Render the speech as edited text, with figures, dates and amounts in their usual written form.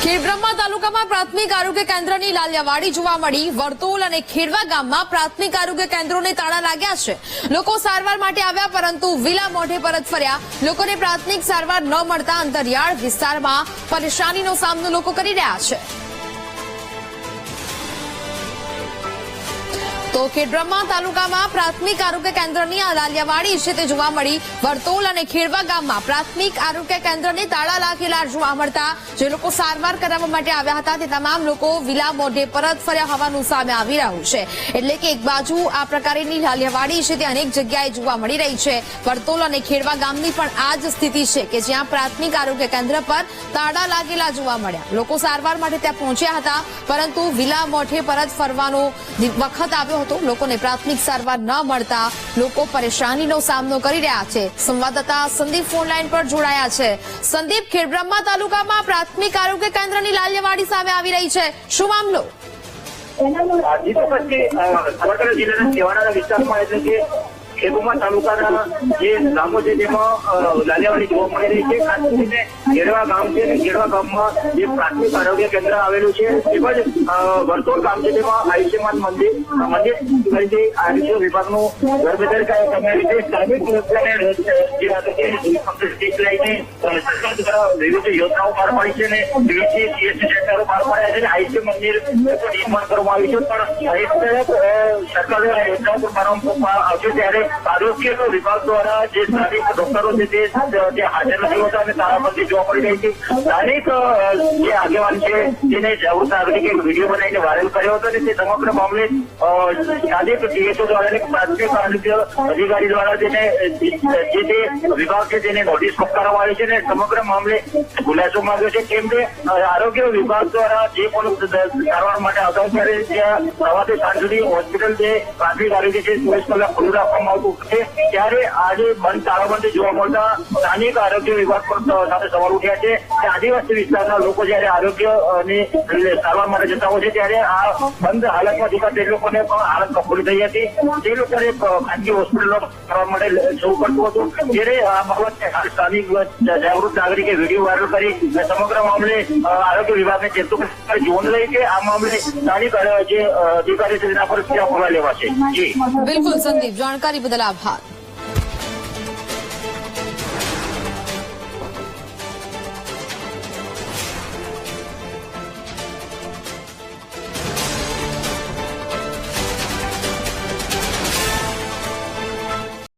ખેડબ્રહ્મા તાલુકામાં પ્રાથમિક આરોગ્ય કેન્દ્રની લાલિયાવાડી જોવા મળી। વર્તોલ અને ખેડવા ગામમાં પ્રાથમિક આરોગ્ય કેન્દ્રોને તાળા લાગ્યા છે। લોકો સારવાર માટે આવ્યા પરંતુ વિલા મોઢે પરત ફર્યા। લોકોને પ્રાથમિક સારવાર ન મળતા અંતરિયાળ વિસ્તારમાં પરેશાનીનો સામનો લોકો કરી રહ્યા છે। તો ખેડબ્રહ્મા તાલુકામાં પ્રાથમિક આરોગ્ય કેન્દ્રની આ લાલિયાવાડી છે તે જોવા મળી। વર્તોલ અને ખેડવા ગામમાં પ્રાથમિક આરોગ્ય કેન્દ્રને તાળા લાગેલા જોવા મળતા જે લોકો સારવાર કરાવવા માટે આવ્યા હતા તે તમામ લોકો વિલા મોઢે પરત ફર્યા હોવાનું સામે આવી રહ્યું છે। એટલે કે એક બાજુ આ પ્રકારની લાલિયાવાડી છે તે અનેક જગ્યાએ જોવા મળી રહી છે। વર્તોલ અને ખેડવા ગામની પણ આ જ સ્થિતિ છે કે જ્યાં પ્રાથમિક આરોગ્ય કેન્દ્ર પર તાળા લાગેલા જોવા મળ્યા। લોકો સારવાર માટે ત્યાં પહોંચ્યા હતા પરંતુ વિલા મોઢે પરત ફરવાનો વખત આવ્યો હતો। લોકોને પ્રાથમિક સારવાર ન મળતા લોકો પરેશાનીનો સામનો કરી રહ્યા છે। સંવાદદાતા સંદીપ ફોન લાઈન પર જોડાયા છે। સંદીપ, ખેડબ્રહ્મા તાલુકામાં પ્રાથમિક આરોગ્ય કેન્દ્રની લાલિયાવાડી સામે આવી રહી છે, શું મામલો? સાબરકાંઠા જિલ્લાના છેવાડાના વિસ્તારમાં એટલે કે ખેડબ્રહ્મા તાલુકાના જે ગામો છે તેમાં લાલિયાવાડી જોવા મળી રહી છે। ખાસ કરીને ખેડવા ગામ છે, ખેડવા ગામમાં જે પ્રાથમિક આરોગ્ય કેન્દ્ર આવેલું છે તેમજ વર્તોળ ગામ છે તેમાં આયુષ્યમાન મંદિર આરોગ્ય વિભાગનું ઘરબેદરકારી વિવિધ યોજનાઓ બહાર પાડી છે અને સીએસસી સેન્ટરો બહાર પાડ્યા છે। આયુષ્ય મંદિર નિર્માણ કરવામાં આવ્યું છે પણ એક તરફ સરકાર દ્વારા યોજનાઓ બનાવવામાં આવશે ત્યારે આરોગ્ય વિભાગ દ્વારા જે સ્થાનિક ડોક્ટરો છે તે હાજર નથી હોતા અને તાળાબંધી જોવા મળી રહી છે। સ્થાનિક જે આગેવાન છે તેને જાગૃત નાગરિકે વિડીયો બનાવીને વાયરલ કર્યો હતો અને તે સમગ્ર મામલે સ્થાનિક ટીએસઓ દ્વારા અને પ્રાથમિક આરોગ્ય અધિકારી દ્વારા જેને જે તે વિભાગ છે તેને નોટિસ ફટકારવામાં આવી છે અને સમગ્ર મામલે ખુલાસો માંગ્યો છે। કેમ કે આરોગ્ય વિભાગ દ્વારા જે પણ સારવાર માટે આવતા ત્યારે ત્યાં સવારથી સાંજ સુધી હોસ્પિટલ જે પ્રાથમિક આરોગ્ય છે 24 કલાક ખુલ્લું રાખવામાં આવતું છે ત્યારે આજે બંધ તાળાબંધી જોવા મળતા સ્થાનિક આરોગ્ય વિભાગ પર સાથે સવાલ ઉઠ્યા છે કે આદિવાસી વિસ્તારના લોકો જયારે આરોગ્યની સારવાર માટે જતા હોય છે ત્યારે આ બંધ હાલતમાં જતા તે લોકોને પણ હાલત કફોડી થઈ હતી। તે લોકોને ખાનગી હોસ્પિટલો સારવાર માટે જવું પડતું હતું ત્યારે આ બાબતે સ્થાનિક જાગૃત નાગરિકે વિડીયો વાયરલ કરી સમગ્ર મામલે આરોગ્ય વિભાગને ચેતવણી જોન લઈ કે આ મામલે સ્થાનિક જે અધિકારી છે તેના પર ક્યાં પગલાં લેવાશે। જી બિલકુલ સંદીપ, જાણકારી બદલ આભાર।